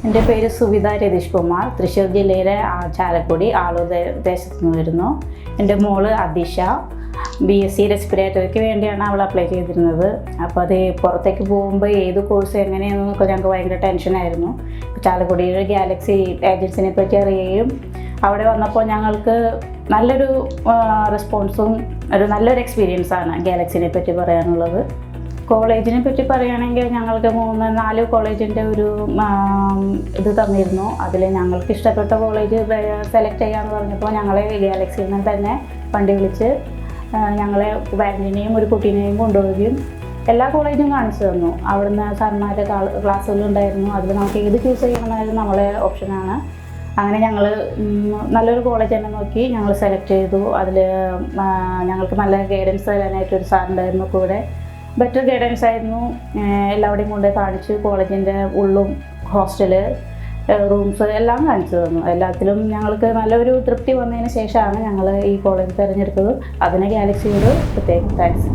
എൻ്റെ പേര് സുവിത രതീഷ് കുമാർ. തൃശ്ശൂർ ജില്ലയിലെ ചാലക്കുടി ആളൂർ ദേശത്ത് നിന്ന് വരുന്നു. എൻ്റെ മോള് അതിഷ BSc റെസ്പിറേറ്ററിക്ക് വേണ്ടിയാണ് അവൾ അപ്ലൈ ചെയ്തിരുന്നത്. അപ്പോൾ അത് പുറത്തേക്ക് പോകുമ്പോൾ ഏത് കോഴ്സ് എങ്ങനെയാണെന്നൊക്കെ ഞങ്ങൾക്ക് ഭയങ്കര ടെൻഷനായിരുന്നു. ചാലക്കുടിയുടെ ഗാലക്സി ഏജൻസിനെ പറ്റി അറിയുകയും അവിടെ വന്നപ്പോൾ ഞങ്ങൾക്ക് നല്ലൊരു റെസ്പോൺസും നല്ലൊരു എക്സ്പീരിയൻസാണ് ഗാലക്സിനെ പറ്റി പറയാനുള്ളത്. കോളേജിനെ പറ്റി പറയുകയാണെങ്കിൽ ഞങ്ങൾക്ക് 3-4 കോളേജിൻ്റെ ഒരു ഇത് തന്നിരുന്നു. അതിൽ ഞങ്ങൾക്ക് ഇഷ്ടപ്പെട്ട കോളേജ് സെലക്ട് ചെയ്യാമെന്ന് പറഞ്ഞപ്പോൾ ഞങ്ങളെ ഗാലക്സിയിൽ നിന്ന് തന്നെ വണ്ടി വിളിച്ച് ഞങ്ങളെ പാരൻറ്റിനെയും ഒരു കുട്ടീനെയും കൊണ്ടുപോവുകയും എല്ലാ കോളേജും കാണിച്ചു തന്നു. അവിടുന്ന് സാർമാരുടെ ക്ലാസ്സുകളുണ്ടായിരുന്നു. അതിൽ നമുക്ക് ഏത് ചൂസ് ചെയ്യണമെന്നായിരുന്നു നമ്മളെ ഓപ്ഷനാണ്. അങ്ങനെ ഞങ്ങൾ നല്ലൊരു കോളേജ് തന്നെ നോക്കി ഞങ്ങൾ സെലക്ട് ചെയ്തു. അതിൽ ഞങ്ങൾക്ക് നല്ല ഗൈഡൻസ് തരാനായിട്ടൊരു സാറുണ്ടായിരുന്നു കൂടെ. ബെറ്റർ ഗൈഡൻസ് ആയിരുന്നു. എല്ലാവരുടെയും കൊണ്ട് കാണിച്ചു. കോളേജിൻ്റെ ഉള്ളും ഹോസ്റ്റല് റൂംസ് എല്ലാം കാണിച്ചു തന്നു. എല്ലാത്തിലും ഞങ്ങൾക്ക് നല്ലൊരു തൃപ്തി വന്നതിന് ശേഷമാണ് ഞങ്ങൾ ഈ കോളേജ് തിരഞ്ഞെടുത്തത്. അതിന് ഗാലക്സിയോട് പ്രത്യേകം താങ്ക്സ്.